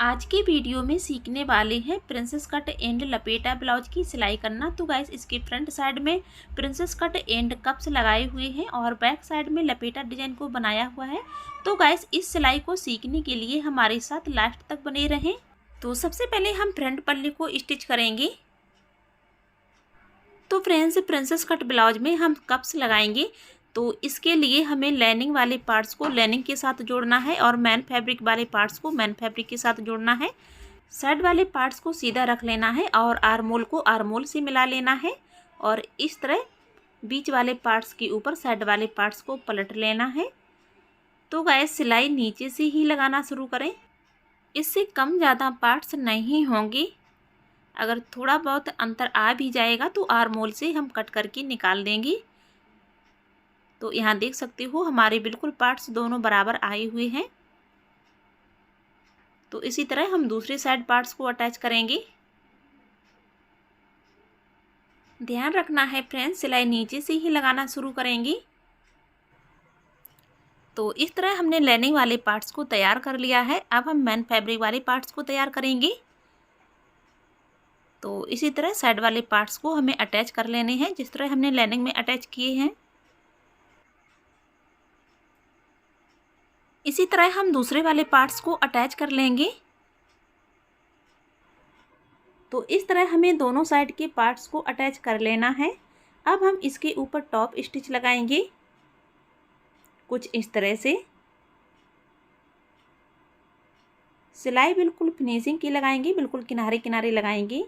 आज के वीडियो में सीखने वाले हैं प्रिंसेस कट एंड लपेटा ब्लाउज की सिलाई करना। तो गाइस इसके फ्रंट साइड में प्रिंसेस कट एंड कप्स लगाए हुए हैं और बैक साइड में लपेटा डिजाइन को बनाया हुआ है। तो गाइस इस सिलाई को सीखने के लिए हमारे साथ लास्ट तक बने रहें। तो सबसे पहले हम फ्रंट पल्ले को स्टिच करेंगे। तो फ्रेंड्स प्रिंसेस कट ब्लाउज में हम कप्स लगाएंगे, तो इसके लिए हमें लाइनिंग वाले पार्ट्स को लाइनिंग के साथ जोड़ना है और मैन फैब्रिक वाले पार्ट्स को मैन फैब्रिक के साथ जोड़ना है। साइड वाले पार्ट्स को सीधा रख लेना है और आर्मोल को आर्मोल से मिला लेना है और इस तरह बीच वाले पार्ट्स के ऊपर साइड वाले पार्ट्स को पलट लेना है। तो गाइस सिलाई नीचे से ही लगाना शुरू करें, इससे कम ज़्यादा पार्ट्स नहीं होंगे। अगर थोड़ा बहुत अंतर आ भी जाएगा तो आर्मोल से हम कट करके निकाल देंगे। तो यहाँ देख सकते हो हमारे बिल्कुल पार्ट्स दोनों बराबर आए हुए हैं। तो इसी तरह हम दूसरे साइड पार्ट्स को अटैच करेंगे। ध्यान रखना है फ्रेंड्स, सिलाई नीचे से ही लगाना शुरू करेंगे। तो इस तरह हमने लाइनिंग वाले पार्ट्स को तैयार कर लिया है। अब हम मैन फैब्रिक वाले पार्ट्स को तैयार करेंगे। तो इसी तरह साइड वाले पार्ट्स को हमें अटैच कर लेने हैं जिस तरह हमने लाइनिंग में अटैच किए हैं। इसी तरह हम दूसरे वाले पार्ट्स को अटैच कर लेंगे। तो इस तरह हमें दोनों साइड के पार्ट्स को अटैच कर लेना है। अब हम इसके ऊपर टॉप स्टिच लगाएंगे कुछ इस तरह से। सिलाई बिल्कुल फिनिशिंग की लगाएंगे, बिल्कुल किनारे किनारे लगाएंगे।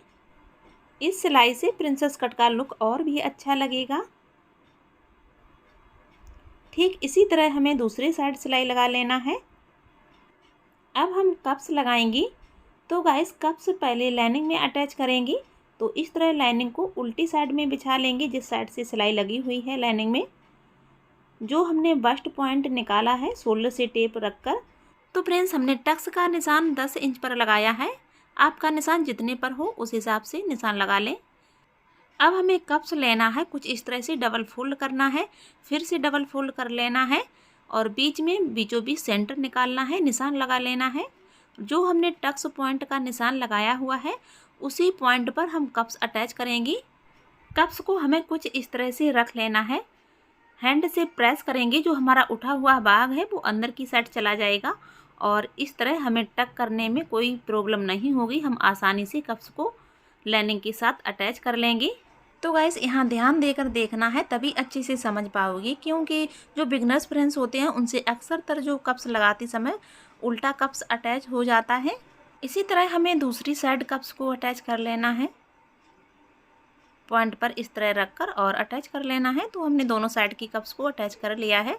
इस सिलाई से प्रिंसेस कट का लुक और भी अच्छा लगेगा। ठीक इसी तरह हमें दूसरी साइड सिलाई लगा लेना है। अब हम कप्स लगाएंगे। तो गाइस कप्स पहले लाइनिंग में अटैच करेंगे। तो इस तरह लाइनिंग को उल्टी साइड में बिछा लेंगे जिस साइड से सिलाई लगी हुई है लाइनिंग में। जो हमने बस्ट पॉइंट निकाला है शोल्डर से टेप रखकर। तो फ्रेंड्स हमने टक्स का निशान 10 इंच पर लगाया है। आपका निशान जितने पर हो उस हिसाब से निशान लगा लें। अब हमें कप्स लेना है, कुछ इस तरह से डबल फोल्ड करना है, फिर से डबल फोल्ड कर लेना है और बीच में बीचों बीच सेंटर निकालना है, निशान लगा लेना है। जो हमने टक्स पॉइंट का निशान लगाया हुआ है उसी पॉइंट पर हम कप्स अटैच करेंगे। कप्स को हमें कुछ इस तरह से रख लेना है, हैंड से प्रेस करेंगे, जो हमारा उठा हुआ भाग है वो अंदर की साइड चला जाएगा और इस तरह हमें टक करने में कोई प्रॉब्लम नहीं होगी। हम आसानी से कप्स को लाइनिंग के साथ अटैच कर लेंगे। तो गाइस यहाँ ध्यान देकर देखना है तभी अच्छे से समझ पाओगे, क्योंकि जो बिगनर्स फ्रेंड्स होते हैं उनसे अक्सर जो कप्स लगाते समय उल्टा कप्स अटैच हो जाता है। इसी तरह हमें दूसरी साइड कप्स को अटैच कर लेना है, पॉइंट पर इस तरह रखकर और अटैच कर लेना है। तो हमने दोनों साइड की कप्स को अटैच कर लिया है।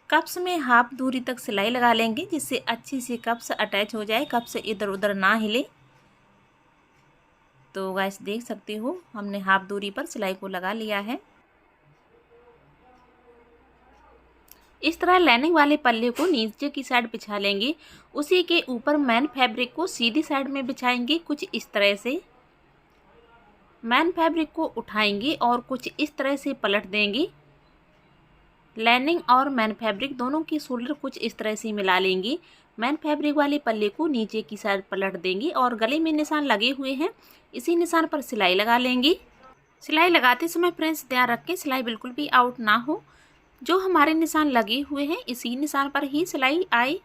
कप्स में हाफ दूरी तक सिलाई लगा लेंगे जिससे अच्छी सी कप्स अटैच हो जाए, कप्स इधर उधर ना हिले। तो गाइस देख सकते हो हमने हाफ दूरी पर सिलाई को लगा लिया है। इस तरह लाइनिंग वाले पल्ले को नीचे की साइड बिछा लेंगे, उसी के ऊपर मैन फैब्रिक को सीधी साइड में बिछाएंगे कुछ इस तरह से। मैन फैब्रिक को उठाएंगे और कुछ इस तरह से पलट देंगे। लाइनिंग और मैन फैब्रिक दोनों की शोल्डर कुछ इस तरह से मिला लेंगे। मैन फैब्रिक वाले पल्ले को नीचे की साइड पलट देंगे और गले में निशान लगे हुए हैं, इसी निशान पर सिलाई लगा लेंगे। सिलाई लगाते समय फ्रेंड्स ध्यान रखें सिलाई बिल्कुल भी आउट ना हो, जो हमारे निशान लगे हुए हैं इसी निशान पर ही सिलाई आए।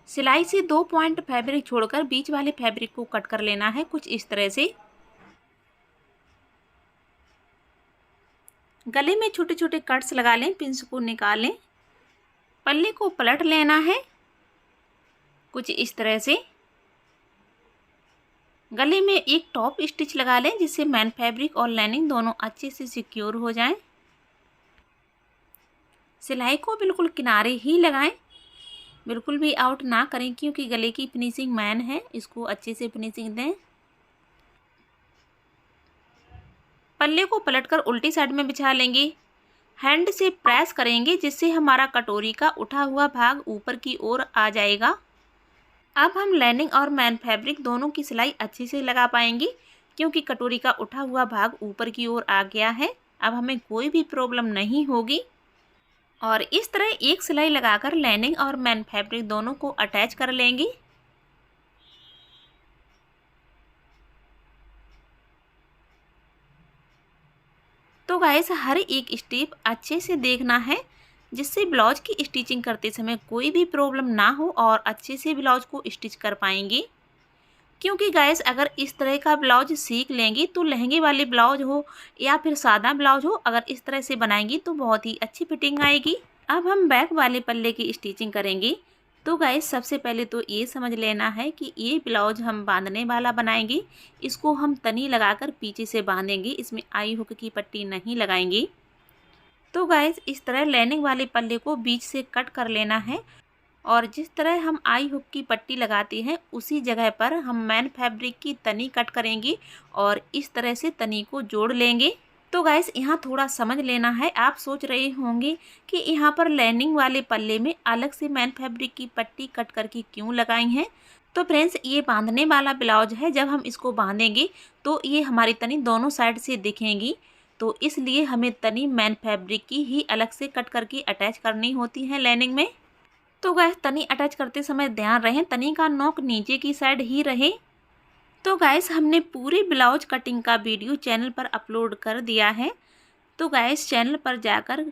सिलाई से 2 पॉइंट फैब्रिक छोड़कर बीच वाले फैब्रिक को कट कर लेना है कुछ इस तरह से। गले में छोटे छोटे कट्स लगा लें, पिंस को निकालें, पल्ले को पलट लेना है कुछ इस तरह से। गले में एक टॉप स्टिच लगा लें जिससे मैन फैब्रिक और लाइनिंग दोनों अच्छे से सिक्योर हो जाएं। सिलाई को बिल्कुल किनारे ही लगाएं, बिल्कुल भी आउट ना करें, क्योंकि गले की फिनिशिंग मैन है, इसको अच्छे से फिनिशिंग दें। पल्ले को पलटकर उल्टी साइड में बिछा लेंगे, हैंड से प्रेस करेंगे जिससे हमारा कटोरी का उठा हुआ भाग ऊपर की ओर आ जाएगा। अब हम लाइनिंग और मैन फैब्रिक दोनों की सिलाई अच्छे से लगा पाएंगे, क्योंकि कटोरी का उठा हुआ भाग ऊपर की ओर आ गया है। अब हमें कोई भी प्रॉब्लम नहीं होगी। और इस तरह एक सिलाई लगाकर लाइनिंग और मेन फैब्रिक दोनों को अटैच कर लेंगे। तो गाइस हर एक स्टेप अच्छे से देखना है, जिससे ब्लाउज की स्टिचिंग करते समय कोई भी प्रॉब्लम ना हो और अच्छे से ब्लाउज को स्टिच कर पाएंगे। क्योंकि गाइस अगर इस तरह का ब्लाउज सीख लेंगी तो लहंगे वाले ब्लाउज हो या फिर सादा ब्लाउज हो, अगर इस तरह से बनाएंगी तो बहुत ही अच्छी फिटिंग आएगी। अब हम बैक वाले पल्ले की स्टिचिंग करेंगे। तो गाइस सबसे पहले तो ये समझ लेना है कि ये ब्लाउज हम बांधने वाला बनाएंगे। इसको हम तनी लगाकर पीछे से बांधेंगे, इसमें आई हुक की पट्टी नहीं लगाएंगे। तो गाइस इस तरह लाइनिंग वाले पल्ले को बीच से कट कर लेना है और जिस तरह हम आई हुक की पट्टी लगाते हैं उसी जगह पर हम मेन फैब्रिक की तनी कट करेंगे और इस तरह से तनी को जोड़ लेंगे। तो गाइस यहाँ थोड़ा समझ लेना है। आप सोच रहे होंगे कि यहाँ पर लाइनिंग वाले पल्ले में अलग से मेन फैब्रिक की पट्टी कट करके क्यों लगाई है। तो फ्रेंड्स ये बांधने वाला ब्लाउज है, जब हम इसको बांधेंगे तो ये हमारी तनी दोनों साइड से दिखेंगी, तो इसलिए हमें तनी मेन फैब्रिक की ही अलग से कट करके अटैच करनी होती है लाइनिंग में। तो गाइस तनी अटैच करते समय ध्यान रहे तनी का नोक नीचे की साइड ही रहे। तो गाइस हमने पूरी ब्लाउज कटिंग का वीडियो चैनल पर अपलोड कर दिया है, तो गाइस चैनल पर जाकर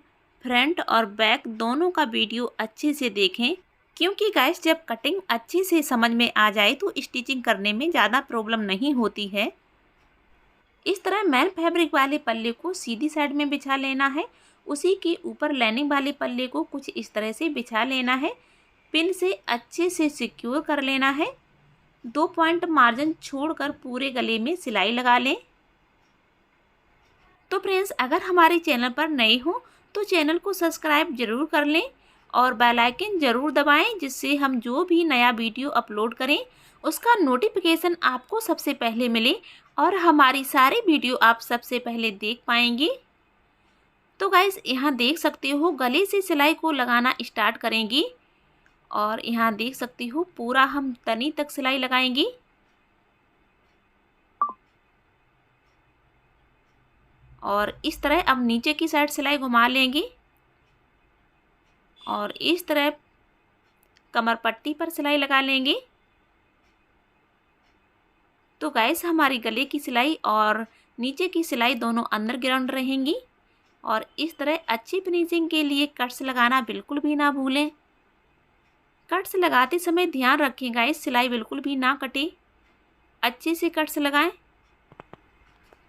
फ्रंट और बैक दोनों का वीडियो अच्छे से देखें। क्योंकि गाइस जब कटिंग अच्छे से समझ में आ जाए तो स्टिचिंग करने में ज़्यादा प्रॉब्लम नहीं होती है। इस तरह मेन फैब्रिक वाले पल्ले को सीधी साइड में बिछा लेना है, उसी के ऊपर लाइनिंग वाले पल्ले को कुछ इस तरह से बिछा लेना है। पिन से अच्छे से सिक्योर कर लेना है। 2 पॉइंट मार्जिन छोड़कर पूरे गले में सिलाई लगा लें। तो फ्रेंड्स अगर हमारे चैनल पर नए हो तो चैनल को सब्सक्राइब जरूर कर लें और बेल आइकन जरूर दबाएं, जिससे हम जो भी नया वीडियो अपलोड करें उसका नोटिफिकेशन आपको सबसे पहले मिले और हमारी सारी वीडियो आप सबसे पहले देख पाएंगे। तो गाइस यहाँ देख सकते हो गले से सिलाई को लगाना स्टार्ट करेंगी और यहाँ देख सकती हो पूरा हम तनी तक सिलाई लगाएंगी। और इस तरह अब नीचे की साइड सिलाई घुमा लेंगी और इस तरह कमर पट्टी पर सिलाई लगा लेंगे। तो गाइस हमारी गले की सिलाई और नीचे की सिलाई दोनों अंदर ग्राउंड रहेंगी। और इस तरह अच्छी फिनिशिंग के लिए कट्स लगाना बिल्कुल भी ना भूलें। कट्स लगाते समय ध्यान रखें गाइस सिलाई बिल्कुल भी ना कटे, अच्छे से कट्स लगाएं।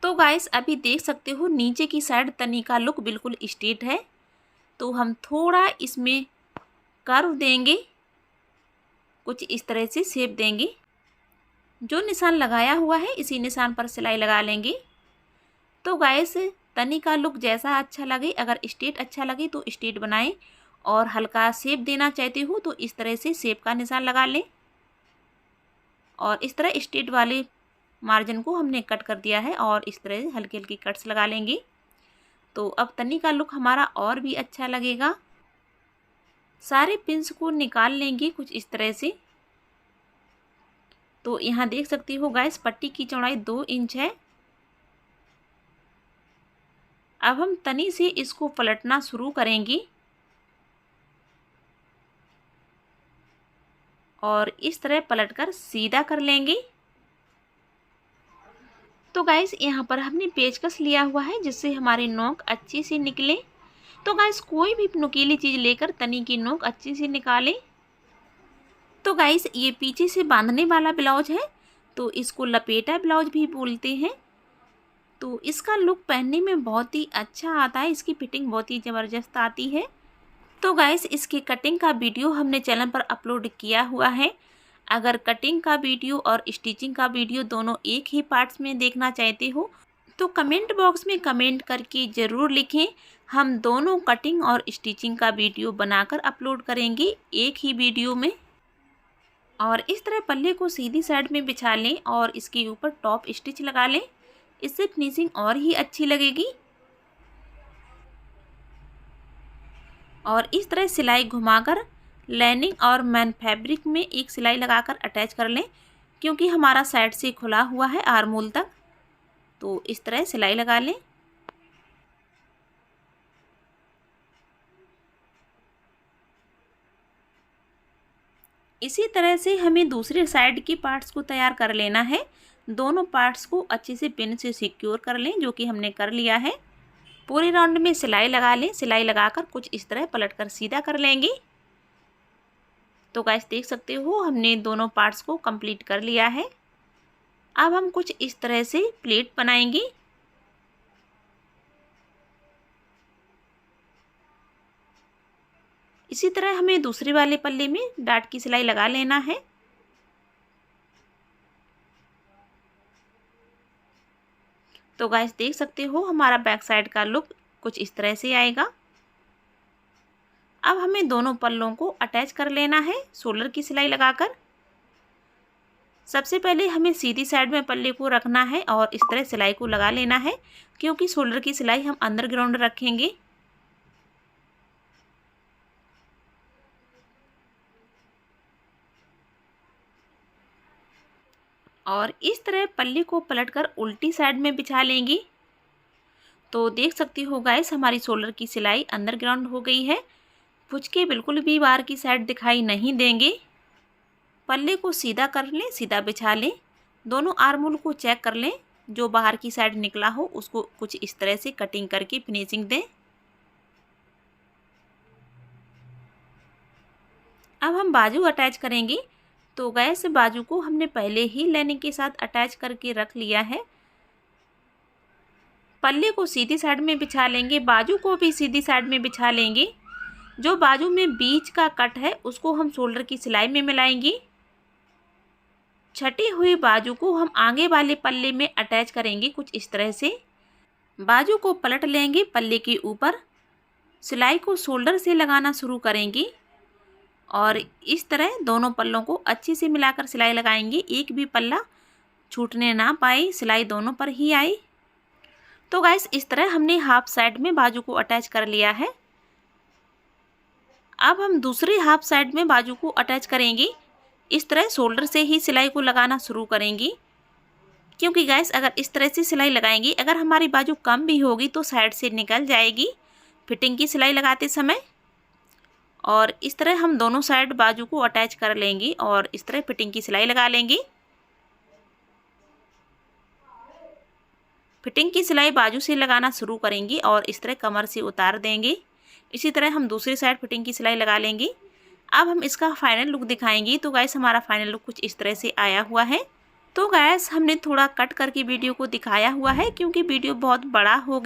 तो गाइस अभी देख सकते हो नीचे की साइड तनी का लुक बिल्कुल स्ट्रेट है, तो हम थोड़ा इसमें कर्व देंगे, कुछ इस तरह से शेप देंगे। जो निशान लगाया हुआ है इसी निशान पर सिलाई लगा लेंगे। तो गाइस तनी का लुक जैसा अच्छा लगे, अगर स्ट्रेट अच्छा लगे तो स्ट्रेट बनाएं और हल्का शेप देना चाहते हो तो इस तरह से शेप का निशान लगा लें। और इस तरह स्ट्रेट वाले मार्जिन को हमने कट कर दिया है और इस तरह हल्की हल्की कट्स लगा लेंगे। तो अब तनी का लुक हमारा और भी अच्छा लगेगा। सारे पिंस को निकाल लेंगे कुछ इस तरह से। तो यहाँ देख सकती हो गाइस पट्टी की चौड़ाई 2 इंच है। अब हम तनी से इसको पलटना शुरू करेंगे और इस तरह पलटकर सीधा कर लेंगे। तो गाइस यहाँ पर हमने पेचकस लिया हुआ है जिससे हमारी नोक अच्छी से निकले। तो गाइस कोई भी नुकीली चीज़ लेकर तनी की नोक अच्छी से निकालें। तो गाइस ये पीछे से बांधने वाला ब्लाउज है, तो इसको लपेटा ब्लाउज भी बोलते हैं। तो इसका लुक पहनने में बहुत ही अच्छा आता है, इसकी फिटिंग बहुत ही ज़बरदस्त आती है। तो गाइस इसकी कटिंग का वीडियो हमने चैनल पर अपलोड किया हुआ है। अगर कटिंग का वीडियो और स्टिचिंग का वीडियो दोनों एक ही पार्ट्स में देखना चाहते हो तो कमेंट बॉक्स में कमेंट करके ज़रूर लिखें। हम दोनों कटिंग और स्टिचिंग का वीडियो बनाकर अपलोड करेंगे एक ही वीडियो में। और इस तरह पल्ले को सीधी साइड में बिछा लें और इसके ऊपर टॉप स्टिच लगा लें, इससे फिनिशिंग और ही अच्छी लगेगी। और इस तरह सिलाई घुमाकर लाइनिंग और मेन फैब्रिक में एक सिलाई लगाकर अटैच कर लें, क्योंकि हमारा साइड से खुला हुआ है आर्मोल तक। तो इस तरह सिलाई लगा लें। इसी तरह से हमें दूसरे साइड की पार्ट्स को तैयार कर लेना है। दोनों पार्ट्स को अच्छे से पिन से सिक्योर कर लें, जो कि हमने कर लिया है। पूरे राउंड में सिलाई लगा लें। सिलाई लगाकर कुछ इस तरह पलटकर सीधा कर लेंगे। तो गाइस देख सकते हो हमने दोनों पार्ट्स को कंप्लीट कर लिया है। अब हम कुछ इस तरह से प्लेट बनाएंगे। इसी तरह हमें दूसरे वाले पल्ले में डाट की सिलाई लगा लेना है। तो गाइस देख सकते हो हमारा बैक साइड का लुक कुछ इस तरह से आएगा। अब हमें दोनों पल्लों को अटैच कर लेना है शोल्डर की सिलाई लगाकर। सबसे पहले हमें सीधी साइड में पल्ले को रखना है और इस तरह सिलाई को लगा लेना है, क्योंकि शोल्डर की सिलाई हम अंदर ग्राउंड रखेंगे। और इस तरह पल्ले को पलटकर उल्टी साइड में बिछा लेंगी। तो देख सकती हो गाइस हमारी शोल्डर की सिलाई अंदर ग्राउंड हो गई है। पुचके बिल्कुल भी बाहर की साइड दिखाई नहीं देंगे। पल्ले को सीधा कर लें, सीधा बिछा लें। दोनों आर्महोल को चेक कर लें, जो बाहर की साइड निकला हो उसको कुछ इस तरह से कटिंग करके फिनिशिंग दें। अब हम बाजू अटैच करेंगे। तो गैस बाजू को हमने पहले ही लाइनिंग के साथ अटैच करके रख लिया है। पल्ले को सीधी साइड में बिछा लेंगे, बाजू को भी सीधी साइड में बिछा लेंगे। जो बाजू में बीच का कट है उसको हम शोल्डर की सिलाई में मिलाएंगे। छटी हुई बाजू को हम आगे वाले पल्ले में अटैच करेंगे कुछ इस तरह से। बाजू को पलट लेंगे पल्ले के ऊपर। सिलाई को शोल्डर से लगाना शुरू करेंगे और इस तरह दोनों पल्लों को अच्छे से मिलाकर सिलाई लगाएंगे। एक भी पल्ला छूटने ना पाए, सिलाई दोनों पर ही आए। तो गाइस इस तरह हमने हाफ साइड में बाजू को अटैच कर लिया है। अब हम दूसरी हाफ साइड में बाजू को अटैच करेंगे। इस तरह शोल्डर से ही सिलाई को लगाना शुरू करेंगी, क्योंकि गाइस अगर इस तरह से सिलाई लगाएंगी, अगर हमारी बाजू कम भी होगी तो साइड से निकल जाएगी फिटिंग की सिलाई लगाते समय। और इस तरह हम दोनों साइड बाजू को अटैच कर लेंगे और इस तरह फिटिंग की सिलाई लगा लेंगे। फिटिंग की सिलाई बाजू से लगाना शुरू करेंगे और इस तरह कमर से उतार देंगे। इसी तरह हम दूसरी साइड फिटिंग की सिलाई लगा लेंगे। अब हम इसका फाइनल लुक दिखाएंगे। तो गाइस हमारा फाइनल लुक कुछ इस तरह से आया हुआ है। तो गाइस हमने थोड़ा कट करके वीडियो को दिखाया हुआ है, क्योंकि वीडियो बहुत बड़ा हो